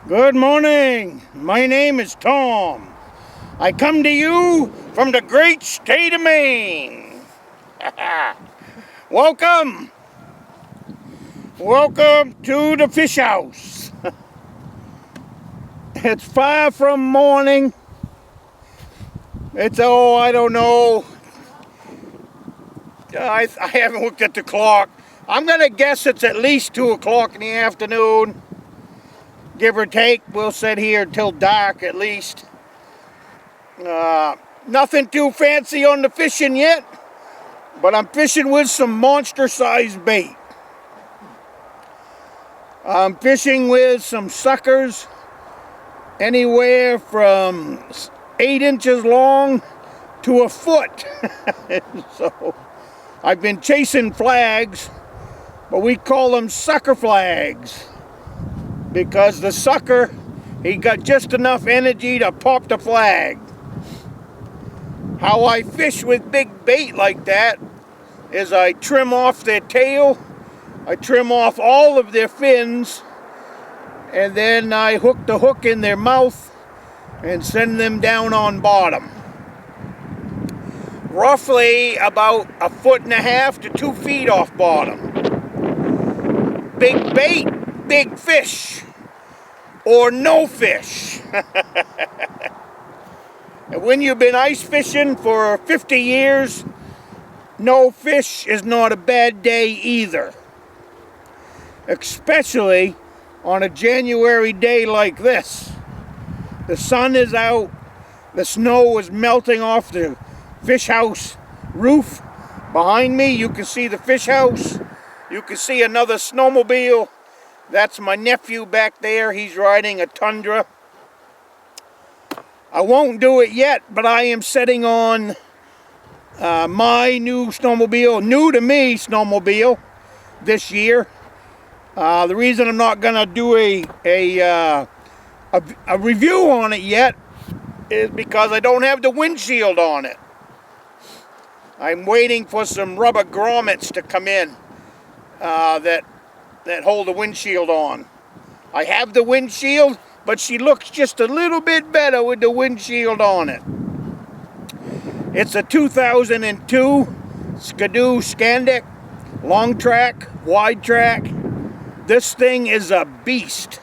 Good morning. My name is Tom. I come to you from the great state of Maine. Welcome. Welcome to the fish house. It's far from morning. It's, I don't know. I haven't looked at the clock. I'm going to guess it's at least 2 o'clock in the afternoon. Give or take. We'll sit here until dark at least. Nothing too fancy on the fishing yet, but I'm fishing with some monster-sized bait. I'm fishing with some suckers anywhere from 8 inches long to a foot. So I've been chasing flags, but we call them sucker flags because the sucker, he got just enough energy to pop the flag. How I fish with big bait like that is I trim off their tail, I trim off all of their fins, and then I hook the hook in their mouth and send them down on bottom. Roughly about 1.5 to 2 feet off bottom. Big bait, big fish, or no fish. And when you've been ice fishing for 50 years, no fish is not a bad day either. Especially on a January day like this. The sun is out, the snow is melting off the fish house roof. Behind me you can see the fish house. You can see another snowmobile. That's my nephew back there. He's riding a Tundra. I won't do it yet, but I am setting on my new snowmobile, new to me snowmobile this year. The reason I'm not gonna do a review on it yet is because I don't have the windshield on it. I'm waiting for some rubber grommets to come in that hold the windshield on. I have the windshield, but she looks just a little bit better with the windshield on it. It's a 2002 Skidoo Scandic, long track, wide track. This thing is a beast.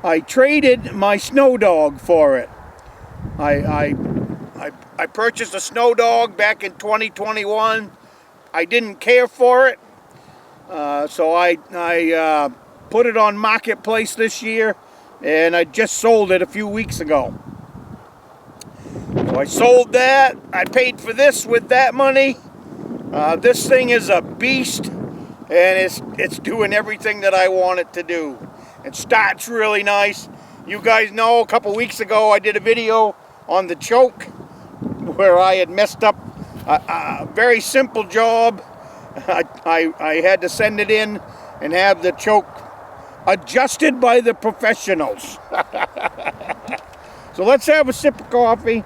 I traded my Snow Dog for it. I purchased a Snow Dog back in 2021. I didn't care for it, so I put it on Marketplace this year, and I just sold it a few weeks ago. So I sold that. I paid for this with that money. This thing is a beast, and it's doing everything that I want it to do. It starts really nice. You guys know a couple weeks ago I did a video on the choke where I had messed up a very simple job. I had to send it in and have the choke adjusted by the professionals. So let's have a sip of coffee.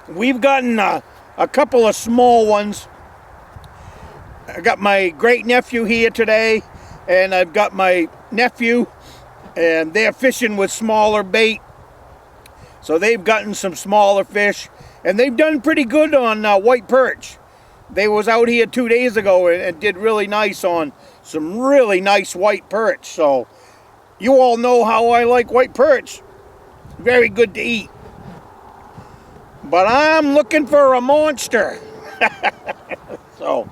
We've gotten a couple of small ones. I got my great nephew here today, and I've got my nephew, and they're fishing with smaller bait. So they've gotten some smaller fish, and they've done pretty good on white perch. They was out here 2 days ago and did really nice on some really nice white perch. So you all know how I like white perch. Very good to eat. But I'm looking for a monster. So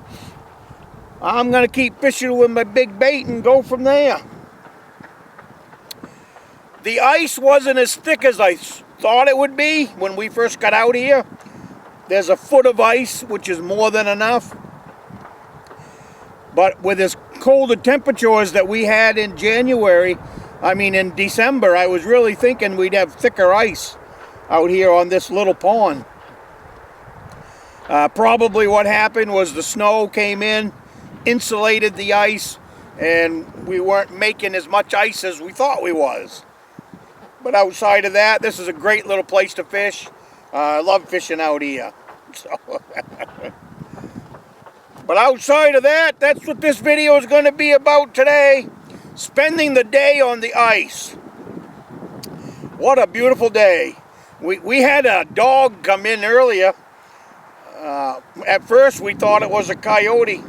I'm going to keep fishing with my big bait and go from there. The ice wasn't as thick as I thought it would be when we first got out here. There's a foot of ice, which is more than enough. But with as colder temperatures that we had in in December, I was really thinking we'd have thicker ice out here on this little pond. Probably what happened was the snow came in, insulated the ice, and we weren't making as much ice as we thought we was. But outside of that, this is a great little place to fish. I love fishing out here. So but outside of that, that's what this video is going to be about today. spending the day on the ice. What a beautiful day. We had a dog come in earlier. At first we thought it was a coyote,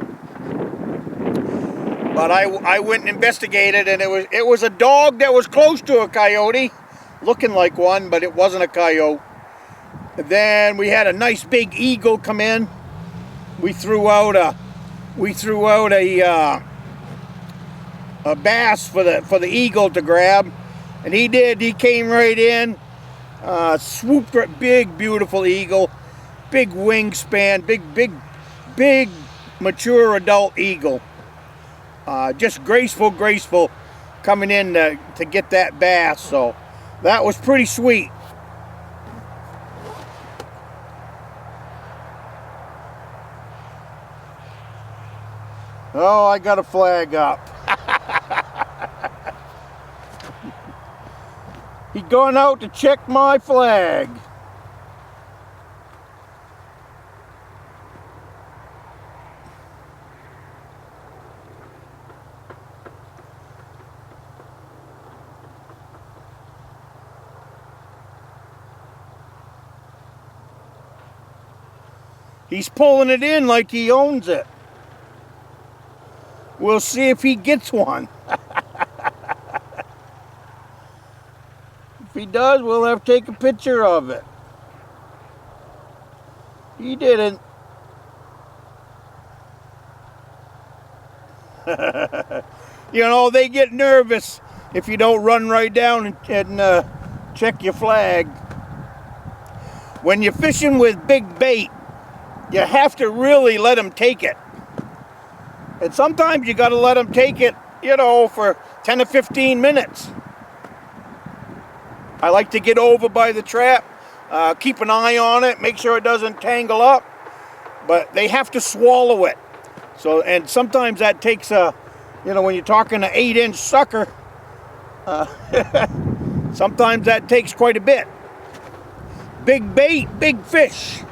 but I went and investigated, and it was a dog that was close to a coyote, looking like one, but it wasn't a coyote. And then we had a nice big eagle come in. We threw out a bass for the eagle to grab, and he did. He came right in, swooped right, big beautiful eagle, big wingspan, big mature adult eagle. Just graceful coming in to get that bass. So that was pretty sweet. Oh, I got a flag up. He's going out to check my flag. He's pulling it in like he owns it. We'll see if he gets one. If he does, we'll have to take a picture of it. He didn't. You know, they get nervous if you don't run right down and check your flag. When you're fishing with big bait, you have to really let them take it. And sometimes you got to let them take it, you know, for 10 to 15 minutes. I like to get over by the trap, keep an eye on it, make sure it doesn't tangle up. But they have to swallow it. So, and sometimes that takes a, you know, when you're talking an 8-inch sucker, sometimes that takes quite a bit. Big bait, big fish.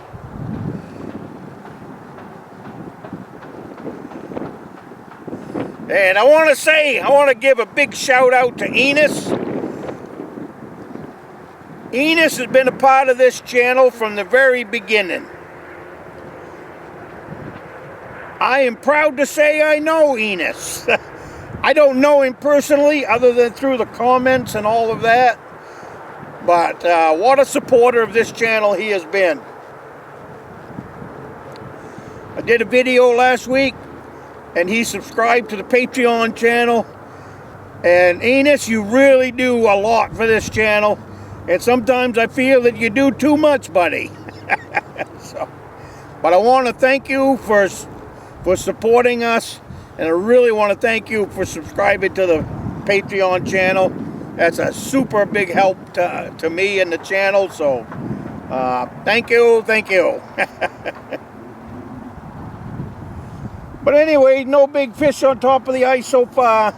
And I want to give a big shout out to Enos. Enos has been a part of this channel from the very beginning. I am proud to say I know Enos. I don't know him personally other than through the comments and all of that. But what a supporter of this channel he has been. I did a video last week, and he subscribed to the Patreon channel. And Enos, you really do a lot for this channel. And sometimes I feel that you do too much, buddy. But I want to thank you for supporting us. And I really want to thank you for subscribing to the Patreon channel. That's a super big help to me and the channel. So thank you. But anyway, no big fish on top of the ice so far.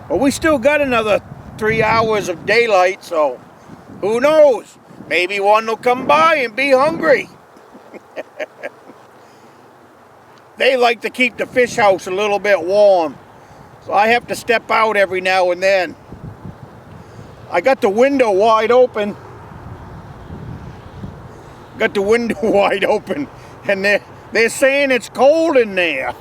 But we still got another 3 hours of daylight, so who knows? Maybe one will come by and be hungry. They like to keep the fish house a little bit warm, so I have to step out every now and then. I got the window wide open. And they're saying it's cold in there.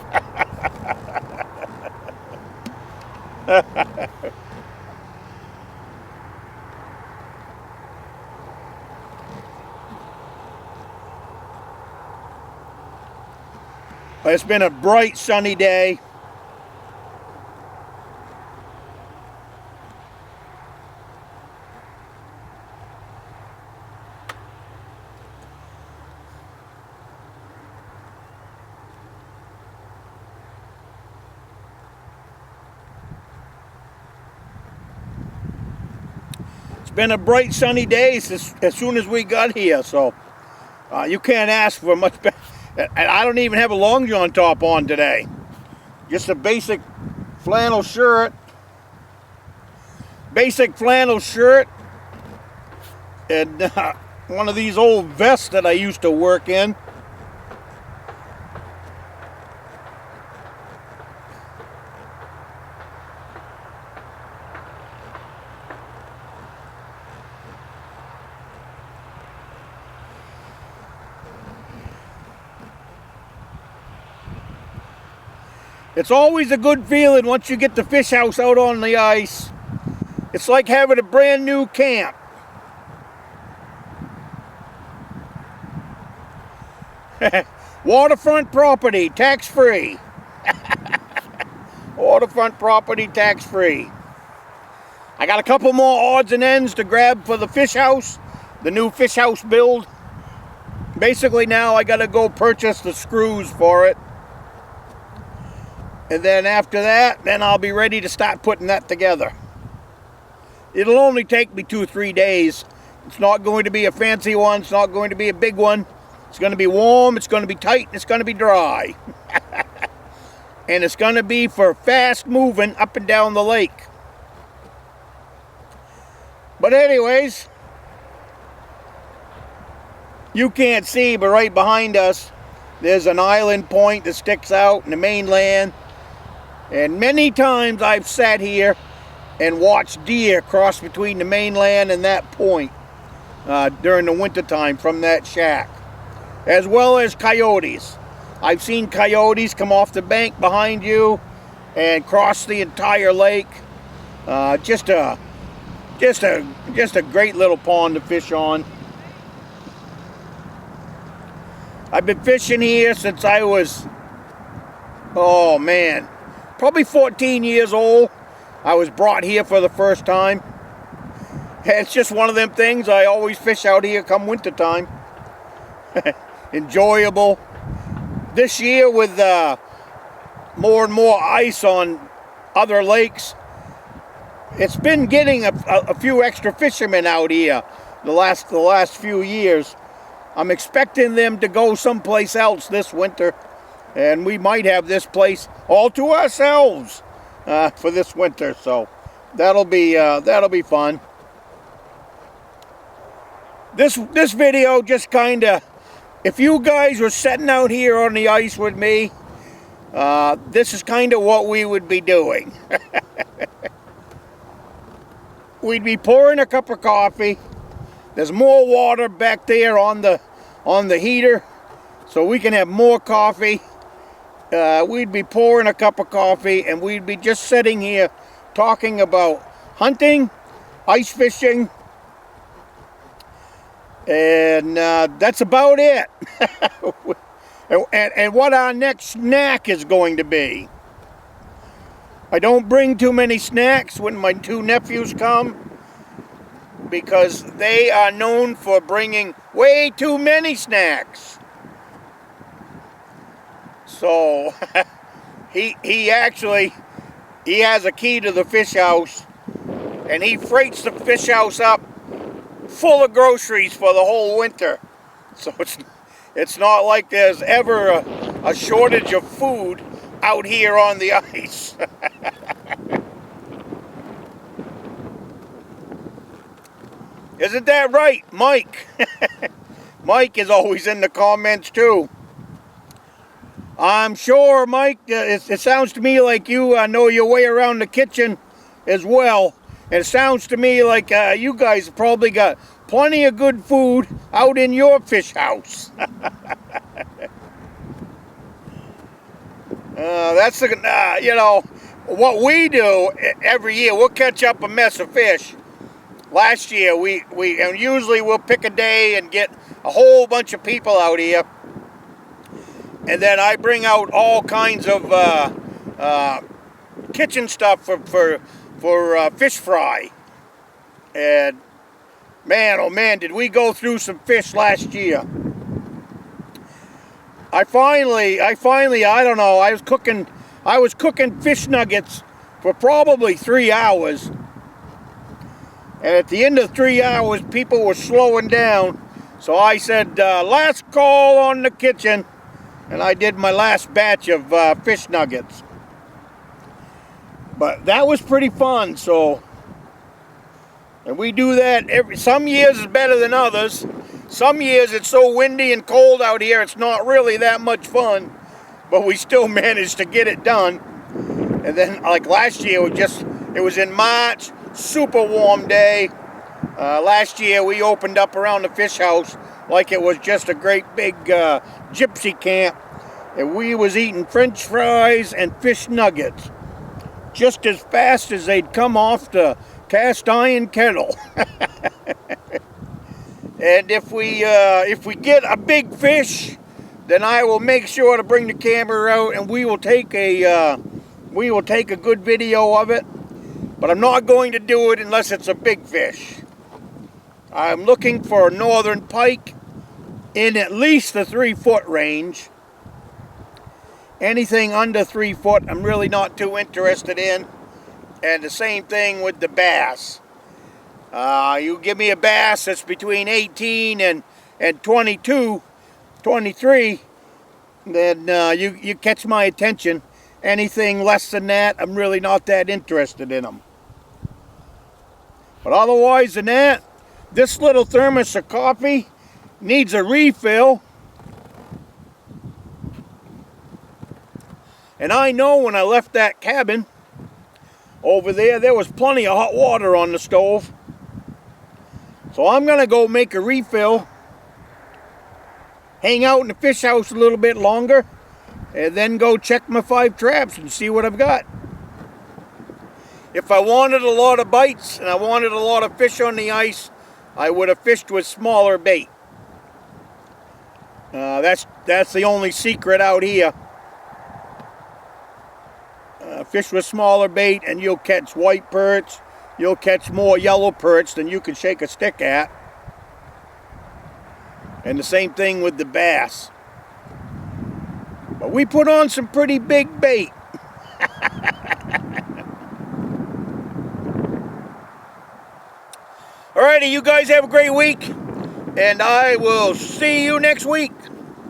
It's been a bright sunny day. It's been a bright sunny day as soon as we got here, so you can't ask for much better. And I don't even have a long john top on today. Just a basic flannel shirt. And one of these old vests that I used to work in. It's always a good feeling once you get the fish house out on the ice. It's like having a brand new camp. Waterfront property, tax-free. Waterfront property, tax-free. I got a couple more odds and ends to grab for the fish house, the new fish house build. Basically now I got to go purchase the screws for it. And then after that, then I'll be ready to start putting that together. It'll only take me 2-3 days. It's not going to be a fancy one. It's not going to be a big one. It's going to be warm. It's going to be tight. It's going to be dry. And it's going to be for fast moving up and down the lake. But anyways, you can't see, but right behind us, there's an island point that sticks out in the mainland. And many times I've sat here and watched deer cross between the mainland and that point during the wintertime from that shack. As well as coyotes. I've seen coyotes come off the bank behind you and cross the entire lake. Just a great little pond to fish on. I've been fishing here since I was, oh man, probably 14 years old. I was brought here for the first time. It's just one of them things. I always fish out here come wintertime. Enjoyable. This year with more and more ice on other lakes, it's been getting a few extra fishermen out here the last few years. I'm expecting them to go someplace else this winter, and we might have this place all to ourselves for this winter. So that'll be fun. This video just kind of, if you guys were sitting out here on the ice with me, this is kind of what we would be doing. We'd be pouring a cup of coffee. There's more water back there on the heater, so we can have more coffee. We'd be pouring a cup of coffee, and we'd be just sitting here talking about hunting, ice fishing, and that's about it. and what our next snack is going to be. I don't bring too many snacks when my two nephews come, because they are known for bringing way too many snacks. So he has a key to the fish house, and he freights the fish house up full of groceries for the whole winter. So it's not like there's ever a shortage of food out here on the ice. Isn't that right, Mike? Mike is always in the comments too. I'm sure, Mike, it sounds to me like you know your way around the kitchen as well. And it sounds to me like you guys probably got plenty of good food out in your fish house. That's the, you know, what we do every year. We'll catch up a mess of fish. Last year, and usually we'll pick a day and get a whole bunch of people out here. And then I bring out all kinds of kitchen stuff for fish fry. And man, oh man, did we go through some fish last year. I finally, I don't know, I was cooking fish nuggets for probably 3 hours. And at the end of 3 hours, people were slowing down. So I said, last call on the kitchen. And I did my last batch of fish nuggets. But that was pretty fun, so. And we do that some years is better than others. Some years it's so windy and cold out here, it's not really that much fun. But we still managed to get it done. And then, like last year, it was in March. Super warm day. Last year we opened up around the fish house like it was just a great big gypsy camp. and we was eating French fries and fish nuggets just as fast as they'd come off the cast iron kettle. And if we get a big fish, then I will make sure to bring the camera out and we will take a good video of it. But I'm not going to do it unless it's a big fish. I'm looking for a northern pike in at least the 3-foot range. Anything under 3 foot I'm really not too interested in. And the same thing with the bass. You give me a bass that's between 18 and 22, 23, then you catch my attention. Anything less than that, I'm really not that interested in them. But otherwise than that, this little thermos of coffee needs a refill. And I know when I left that cabin over there was plenty of hot water on the stove. So I'm going to go make a refill, hang out in the fish house a little bit longer, and then go check my 5 traps and see what I've got. If I wanted a lot of bites and I wanted a lot of fish on the ice, I would have fished with smaller bait. That's the only secret out here. Fish with smaller bait and you'll catch white perch. You'll catch more yellow perch than you can shake a stick at. And the same thing with the bass. But we put on some pretty big bait. Alrighty, you guys have a great week. And I will see you next week.